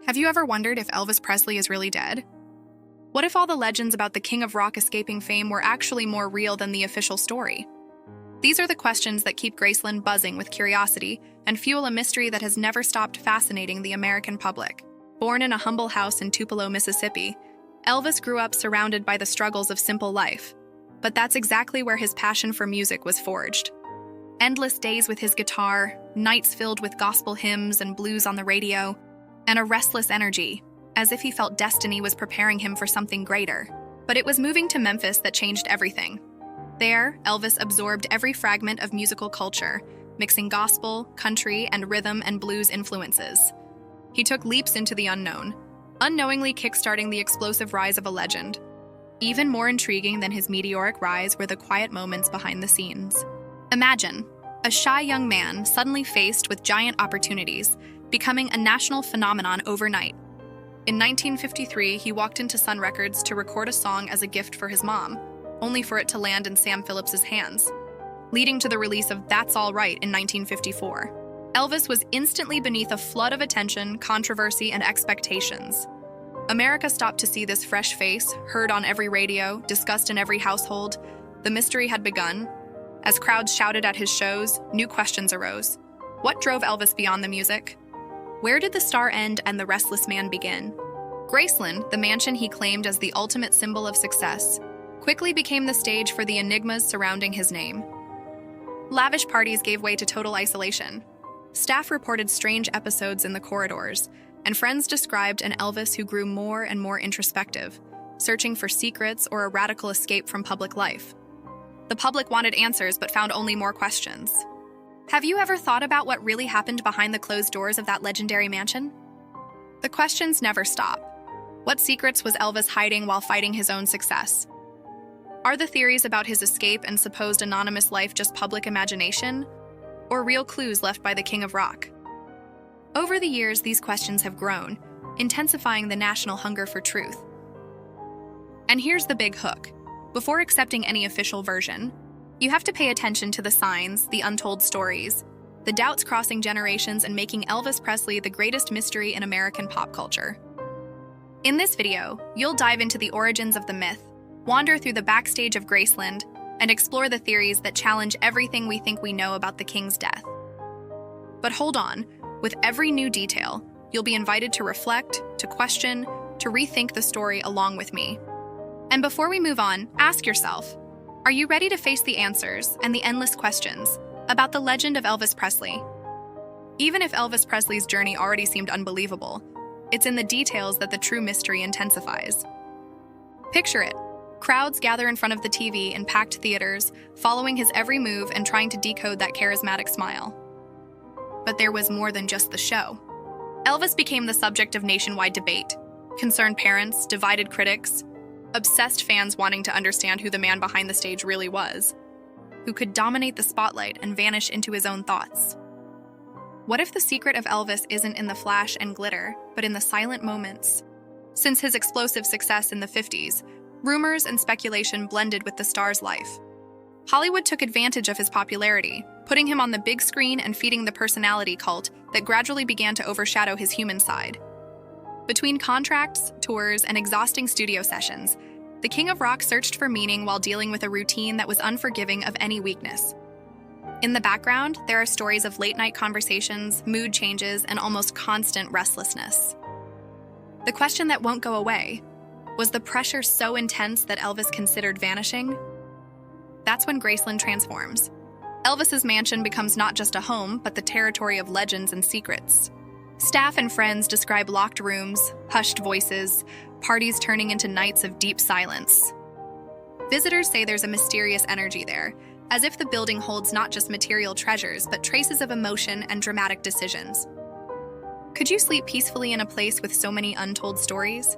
Have you ever wondered if Elvis Presley is really dead? What if all the legends about the King of Rock escaping fame were actually more real than the official story? These are the questions that keep Graceland buzzing with curiosity and fuel a mystery that has never stopped fascinating the American public. Born in a humble house in Tupelo, Mississippi, Elvis grew up surrounded by the struggles of simple life. But that's exactly where his passion for music was forged. Endless days with his guitar, nights filled with gospel hymns and blues on the radio, and a restless energy, as if he felt destiny was preparing him for something greater. But it was moving to Memphis that changed everything. There, Elvis absorbed every fragment of musical culture, mixing gospel, country, and rhythm and blues influences. He took leaps into the unknown, unknowingly kickstarting the explosive rise of a legend. Even more intriguing than his meteoric rise were the quiet moments behind the scenes. Imagine a shy young man suddenly faced with giant opportunities, becoming a national phenomenon overnight. In 1953, he walked into Sun Records to record a song as a gift for his mom, only for it to land in Sam Phillips's hands, leading to the release of That's All Right in 1954. Elvis was instantly beneath a flood of attention, controversy, and expectations. America stopped to see this fresh face, heard on every radio, discussed in every household. The mystery had begun. As crowds shouted at his shows, new questions arose. What drove Elvis beyond the music? Where did the star end and the restless man begin? Graceland, the mansion he claimed as the ultimate symbol of success, quickly became the stage for the enigmas surrounding his name. Lavish parties gave way to total isolation. Staff reported strange episodes in the corridors, and friends described an Elvis who grew more and more introspective, searching for secrets or a radical escape from public life. The public wanted answers but found only more questions. Have you ever thought about what really happened behind the closed doors of that legendary mansion? The questions never stop. What secrets was Elvis hiding while fighting his own success? Are the theories about his escape and supposed anonymous life just public imagination, or real clues left by the King of Rock? Over the years, these questions have grown, intensifying the national hunger for truth. And here's the big hook. Before accepting any official version, you have to pay attention to the signs, the untold stories, the doubts crossing generations and making Elvis Presley the greatest mystery in American pop culture. In this video, you'll dive into the origins of the myth, wander through the backstage of Graceland, and explore the theories that challenge everything we think we know about the King's death. But hold on, with every new detail, you'll be invited to reflect, to question, to rethink the story along with me. And before we move on, ask yourself, are you ready to face the answers and the endless questions about the legend of Elvis Presley? Even if Elvis Presley's journey already seemed unbelievable, it's in the details that the true mystery intensifies. Picture it. Crowds gather in front of the TV in packed theaters, following his every move and trying to decode that charismatic smile. But there was more than just the show. Elvis became the subject of nationwide debate. Concerned parents, divided critics, obsessed fans wanting to understand who the man behind the stage really was, who could dominate the spotlight and vanish into his own thoughts. What if the secret of Elvis isn't in the flash and glitter, but in the silent moments? Since his explosive success in the 50s, rumors and speculation blended with the star's life. Hollywood took advantage of his popularity, putting him on the big screen and feeding the personality cult that gradually began to overshadow his human side. Between contracts, tours, and exhausting studio sessions, the King of Rock searched for meaning while dealing with a routine that was unforgiving of any weakness. In the background, there are stories of late-night conversations, mood changes, and almost constant restlessness. The question that won't go away, was the pressure so intense that Elvis considered vanishing? That's when Graceland transforms. Elvis's mansion becomes not just a home, but the territory of legends and secrets. Staff and friends describe locked rooms, hushed voices, parties turning into nights of deep silence. Visitors say there's a mysterious energy there, as if the building holds not just material treasures, but traces of emotion and dramatic decisions. Could you sleep peacefully in a place with so many untold stories?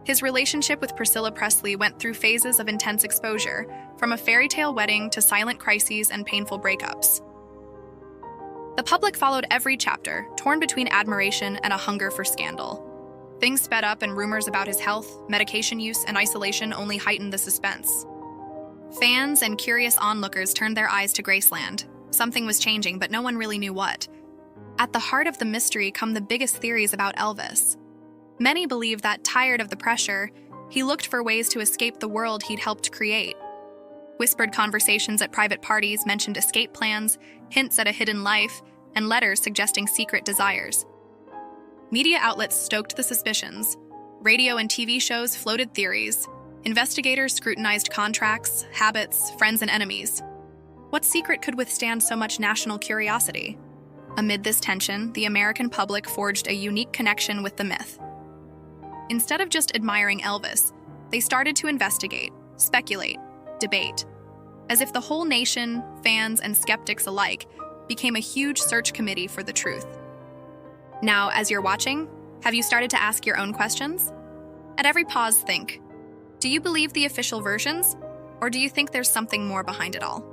His relationship with Priscilla Presley went through phases of intense exposure, from a fairy tale wedding to silent crises and painful breakups. The public followed every chapter, torn between admiration and a hunger for scandal. Things sped up and rumors about his health, medication use, and isolation only heightened the suspense. Fans and curious onlookers turned their eyes to Graceland. Something was changing, but no one really knew what. At the heart of the mystery come the biggest theories about Elvis. Many believe that, tired of the pressure, he looked for ways to escape the world he'd helped create. Whispered conversations at private parties mentioned escape plans, hints at a hidden life, and letters suggesting secret desires. Media outlets stoked the suspicions. Radio and TV shows floated theories. Investigators scrutinized contracts, habits, friends, and enemies. What secret could withstand so much national curiosity? Amid this tension, the American public forged a unique connection with the myth. Instead of just admiring Elvis, they started to investigate, speculate, debate, as if the whole nation, fans, and skeptics alike, became a huge search committee for the truth. Now, as you're watching, have you started to ask your own questions? At every pause, think, do you believe the official versions, or do you think there's something more behind it all?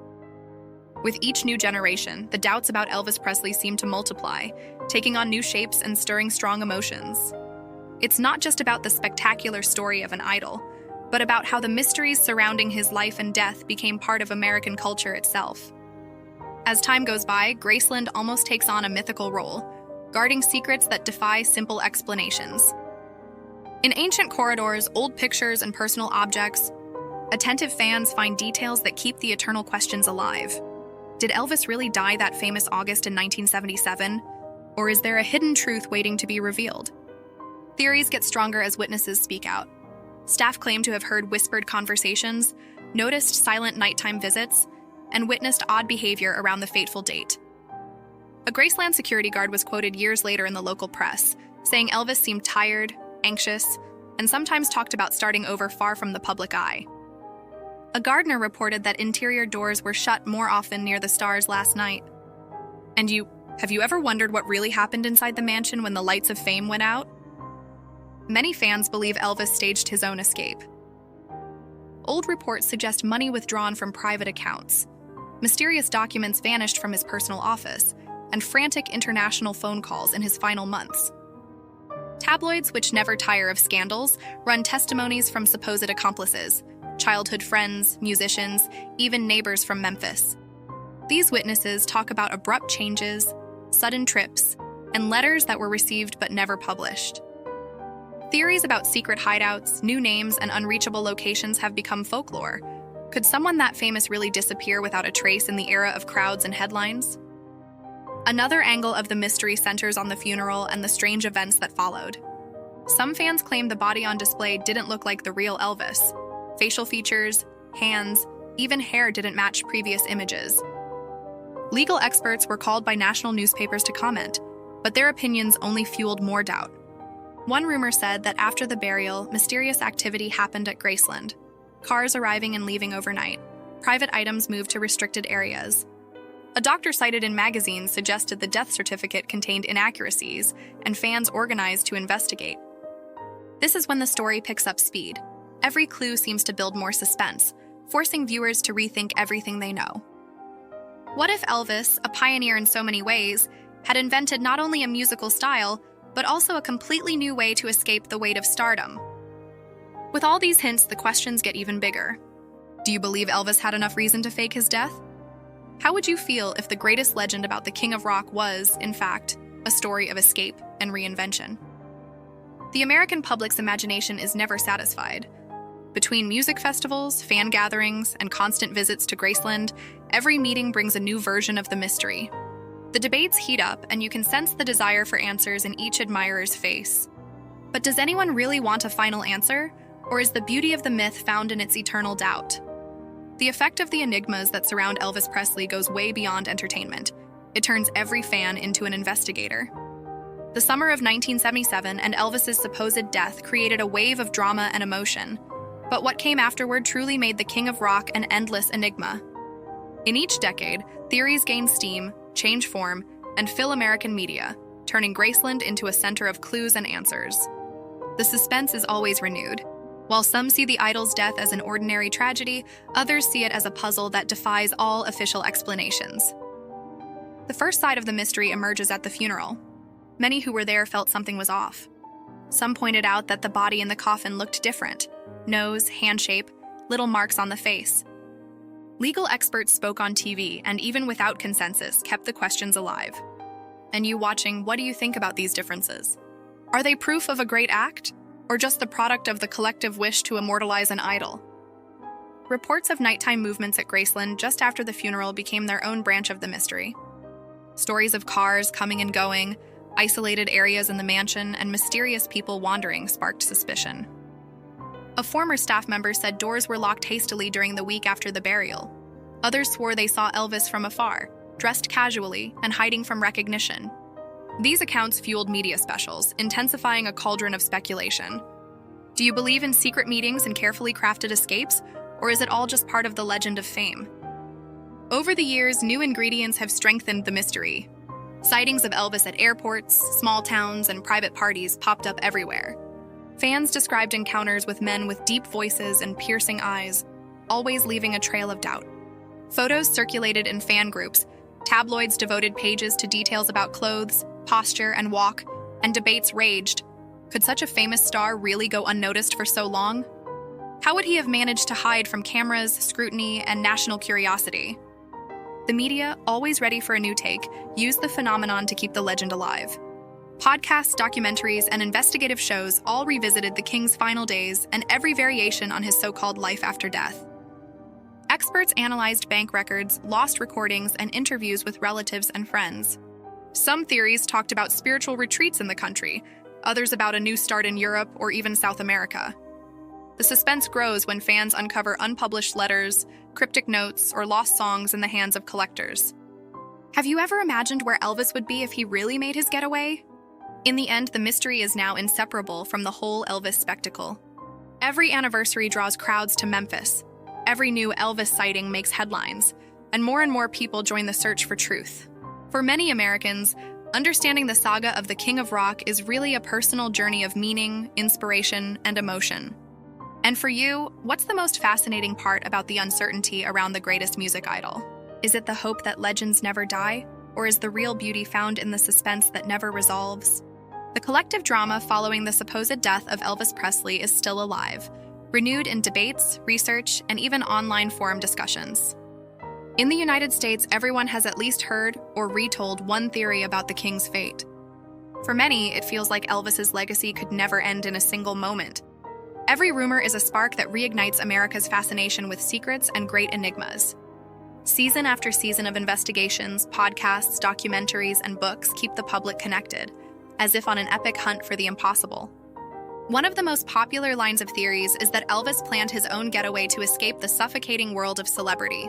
With each new generation, the doubts about Elvis Presley seem to multiply, taking on new shapes and stirring strong emotions. It's not just about the spectacular story of an idol, but about how the mysteries surrounding his life and death became part of American culture itself. As time goes by, Graceland almost takes on a mythical role, guarding secrets that defy simple explanations. In ancient corridors, old pictures, and personal objects, attentive fans find details that keep the eternal questions alive. Did Elvis really die that famous August in 1977? Or is there a hidden truth waiting to be revealed? Theories get stronger as witnesses speak out. Staff claim to have heard whispered conversations, noticed silent nighttime visits, and witnessed odd behavior around the fateful date. A Graceland security guard was quoted years later in the local press, saying Elvis seemed tired, anxious, and sometimes talked about starting over far from the public eye. A gardener reported that interior doors were shut more often near the stars last night. And have you ever wondered what really happened inside the mansion when the lights of fame went out? Many fans believe Elvis staged his own escape. Old reports suggest money withdrawn from private accounts, mysterious documents vanished from his personal office, and frantic international phone calls in his final months. Tabloids, which never tire of scandals, run testimonies from supposed accomplices, childhood friends, musicians, even neighbors from Memphis. These witnesses talk about abrupt changes, sudden trips, and letters that were received but never published. Theories about secret hideouts, new names, and unreachable locations have become folklore. Could someone that famous really disappear without a trace in the era of crowds and headlines? Another angle of the mystery centers on the funeral and the strange events that followed. Some fans claim the body on display didn't look like the real Elvis. Facial features, hands, even hair didn't match previous images. Legal experts were called by national newspapers to comment, but their opinions only fueled more doubt. One rumor said that after the burial, mysterious activity happened at Graceland. Cars arriving and leaving overnight. Private items moved to restricted areas. A doctor cited in magazines suggested the death certificate contained inaccuracies, and fans organized to investigate. This is when the story picks up speed. Every clue seems to build more suspense, forcing viewers to rethink everything they know. What if Elvis, a pioneer in so many ways, had invented not only a musical style, but also a completely new way to escape the weight of stardom? With all these hints, the questions get even bigger. Do you believe Elvis had enough reason to fake his death? How would you feel if the greatest legend about the King of Rock was, in fact, a story of escape and reinvention? The American public's imagination is never satisfied. Between music festivals, fan gatherings, and constant visits to Graceland, every meeting brings a new version of the mystery. The debates heat up, and you can sense the desire for answers in each admirer's face. But does anyone really want a final answer, or is the beauty of the myth found in its eternal doubt? The effect of the enigmas that surround Elvis Presley goes way beyond entertainment. It turns every fan into an investigator. The summer of 1977 and Elvis's supposed death created a wave of drama and emotion. But what came afterward truly made the King of Rock an endless enigma. In each decade, theories gain steam, change form, and fill American media, turning Graceland into a center of clues and answers. The suspense is always renewed. While some see the idol's death as an ordinary tragedy, others see it as a puzzle that defies all official explanations. The first side of the mystery emerges at the funeral. Many who were there felt something was off. Some pointed out that the body in the coffin looked different: nose, hand shape, little marks on the face. Legal experts spoke on TV and, even without consensus, kept the questions alive. And you watching, what do you think about these differences? Are they proof of a great act, or just the product of the collective wish to immortalize an idol? Reports of nighttime movements at Graceland just after the funeral became their own branch of the mystery. Stories of cars coming and going, isolated areas in the mansion, and mysterious people wandering sparked suspicion. A former staff member said doors were locked hastily during the week after the burial. Others swore they saw Elvis from afar, dressed casually and hiding from recognition. These accounts fueled media specials, intensifying a cauldron of speculation. Do you believe in secret meetings and carefully crafted escapes, or is it all just part of the legend of fame? Over the years, new ingredients have strengthened the mystery. Sightings of Elvis at airports, small towns, and private parties popped up everywhere. Fans described encounters with men with deep voices and piercing eyes, always leaving a trail of doubt. Photos circulated in fan groups, tabloids devoted pages to details about clothes, posture, and walk, and debates raged. Could such a famous star really go unnoticed for so long? How would he have managed to hide from cameras, scrutiny, and national curiosity? The media, always ready for a new take, used the phenomenon to keep the legend alive. Podcasts, documentaries, and investigative shows all revisited the king's final days and every variation on his so-called life after death. Experts analyzed bank records, lost recordings, and interviews with relatives and friends. Some theories talked about spiritual retreats in the country, others about a new start in Europe or even South America. The suspense grows when fans uncover unpublished letters, cryptic notes, or lost songs in the hands of collectors. Have you ever imagined where Elvis would be if he really made his getaway? In the end, the mystery is now inseparable from the whole Elvis spectacle. Every anniversary draws crowds to Memphis. Every new Elvis sighting makes headlines, and more people join the search for truth. For many Americans, understanding the saga of the King of Rock is really a personal journey of meaning, inspiration, and emotion. And for you, what's the most fascinating part about the uncertainty around the greatest music idol? Is it the hope that legends never die, or is the real beauty found in the suspense that never resolves? The collective drama following the supposed death of Elvis Presley is still alive, renewed in debates, research, and even online forum discussions. In the United States, everyone has at least heard or retold one theory about the king's fate. For many, it feels like Elvis's legacy could never end in a single moment. Every rumor is a spark that reignites America's fascination with secrets and great enigmas. Season after season of investigations, podcasts, documentaries, and books keep the public connected, as if on an epic hunt for the impossible. One of the most popular lines of theories is that Elvis planned his own getaway to escape the suffocating world of celebrity.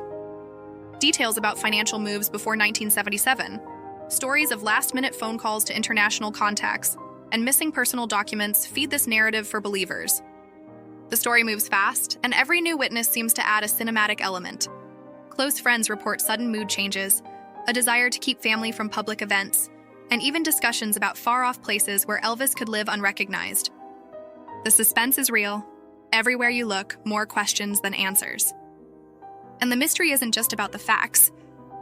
Details about financial moves before 1977, stories of last-minute phone calls to international contacts, and missing personal documents feed this narrative for believers. The story moves fast, and every new witness seems to add a cinematic element. Close friends report sudden mood changes, a desire to keep family from public events, and even discussions about far-off places where Elvis could live unrecognized. The suspense is real. Everywhere you look, more questions than answers. And the mystery isn't just about the facts.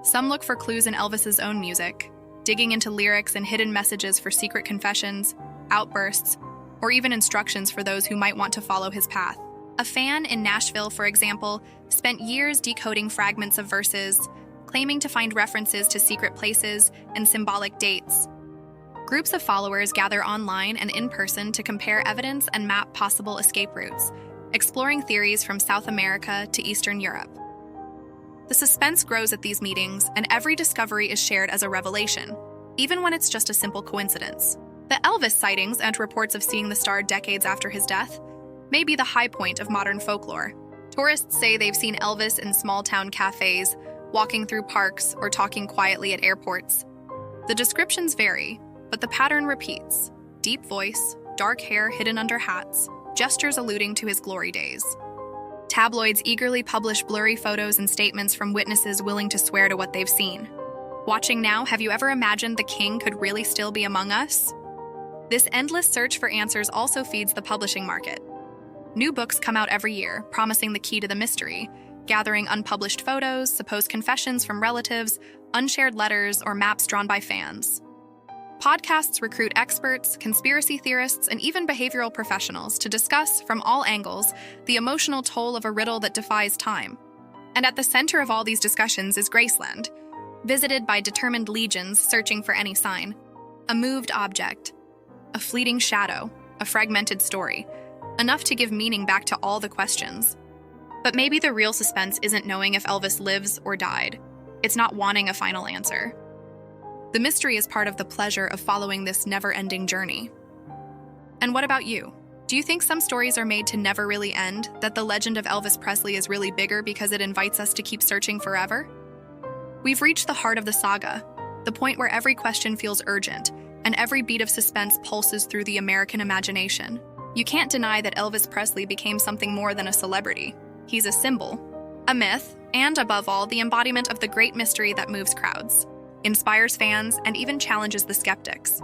Some look for clues in Elvis's own music, digging into lyrics and hidden messages for secret confessions, outbursts, or even instructions for those who might want to follow his path. A fan in Nashville, for example, spent years decoding fragments of verses, claiming to find references to secret places and symbolic dates. Groups of followers gather online and in person to compare evidence and map possible escape routes, exploring theories from South America to Eastern Europe. The suspense grows at these meetings, and every discovery is shared as a revelation, even when it's just a simple coincidence. The Elvis sightings and reports of seeing the star decades after his death may be the high point of modern folklore. Tourists say they've seen Elvis in small-town cafes, walking through parks, or talking quietly at airports. The descriptions vary, but the pattern repeats: deep voice, dark hair hidden under hats, gestures alluding to his glory days. Tabloids eagerly publish blurry photos and statements from witnesses willing to swear to what they've seen. Watching now, have you ever imagined the king could really still be among us? This endless search for answers also feeds the publishing market. New books come out every year, promising the key to the mystery, gathering unpublished photos, supposed confessions from relatives, unshared letters, or maps drawn by fans. Podcasts recruit experts, conspiracy theorists, and even behavioral professionals to discuss, from all angles, the emotional toll of a riddle that defies time. And at the center of all these discussions is Graceland, visited by determined legions searching for any sign, a moved object, a fleeting shadow, a fragmented story, enough to give meaning back to all the questions. But maybe the real suspense isn't knowing if Elvis lives or died. It's not wanting a final answer. The mystery is part of the pleasure of following this never-ending journey. And what about you? Do you think some stories are made to never really end, that the legend of Elvis Presley is really bigger because it invites us to keep searching forever? We've reached the heart of the saga, the point where every question feels urgent, and every beat of suspense pulses through the American imagination. You can't deny that Elvis Presley became something more than a celebrity. He's a symbol, a myth, and above all, the embodiment of the great mystery that moves crowds, inspires fans, and even challenges the skeptics.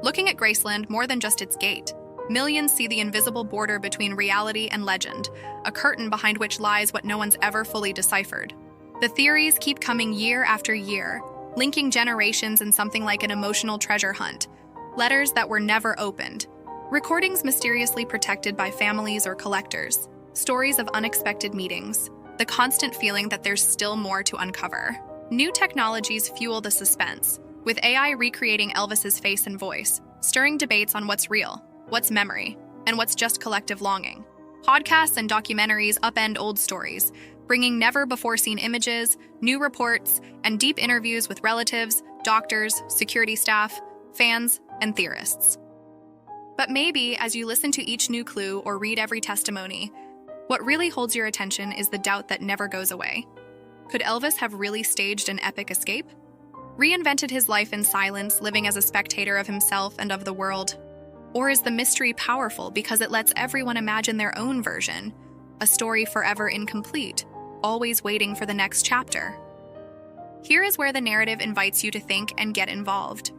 Looking at Graceland more than just its gate, millions see the invisible border between reality and legend, a curtain behind which lies what no one's ever fully deciphered. The theories keep coming year after year, linking generations in something like an emotional treasure hunt. Letters that were never opened, recordings mysteriously protected by families or collectors, stories of unexpected meetings, the constant feeling that there's still more to uncover. New technologies fuel the suspense, with AI recreating Elvis's face and voice, stirring debates on what's real, what's memory, and what's just collective longing. Podcasts and documentaries upend old stories, bringing never-before-seen images, new reports, and deep interviews with relatives, doctors, security staff, fans, and theorists. But maybe, as you listen to each new clue or read every testimony, what really holds your attention is the doubt that never goes away. Could Elvis have really staged an epic escape? Reinvented his life in silence, living as a spectator of himself and of the world? Or is the mystery powerful because it lets everyone imagine their own version, a story forever incomplete, always waiting for the next chapter? Here is where the narrative invites you to think and get involved.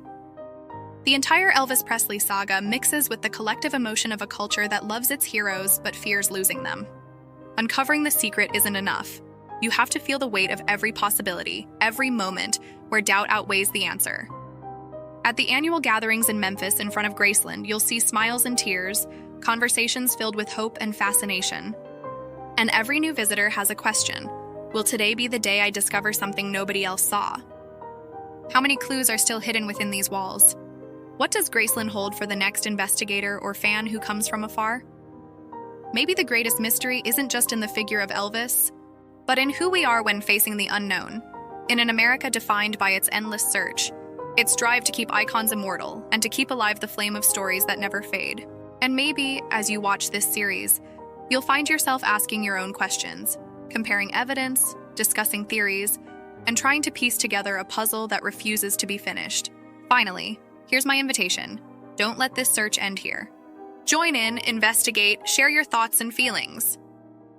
The entire Elvis Presley saga mixes with the collective emotion of a culture that loves its heroes but fears losing them. Uncovering the secret isn't enough. You have to feel the weight of every possibility, every moment where doubt outweighs the answer. At the annual gatherings in Memphis in front of Graceland, you'll see smiles and tears, conversations filled with hope and fascination. And every new visitor has a question. Will today be the day I discover something nobody else saw? How many clues are still hidden within these walls? What does Graceland hold for the next investigator or fan who comes from afar? Maybe the greatest mystery isn't just in the figure of Elvis, but in who we are when facing the unknown. In an America defined by its endless search, its drive to keep icons immortal, and to keep alive the flame of stories that never fade. And maybe, as you watch this series, you'll find yourself asking your own questions, comparing evidence, discussing theories, and trying to piece together a puzzle that refuses to be finished. Finally, here's my invitation. Don't let this search end here. Join in, investigate, share your thoughts and feelings.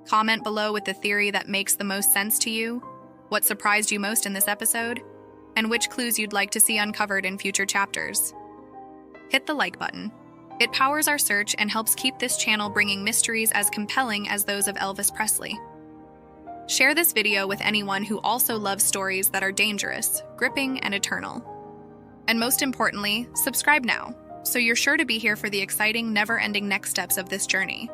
Comment below with the theory that makes the most sense to you, what surprised you most in this episode, and which clues you'd like to see uncovered in future chapters. Hit the like button. It powers our search and helps keep this channel bringing mysteries as compelling as those of Elvis Presley. Share this video with anyone who also loves stories that are dangerous, gripping, and eternal. And most importantly, subscribe now, so you're sure to be here for the exciting, never-ending next steps of this journey.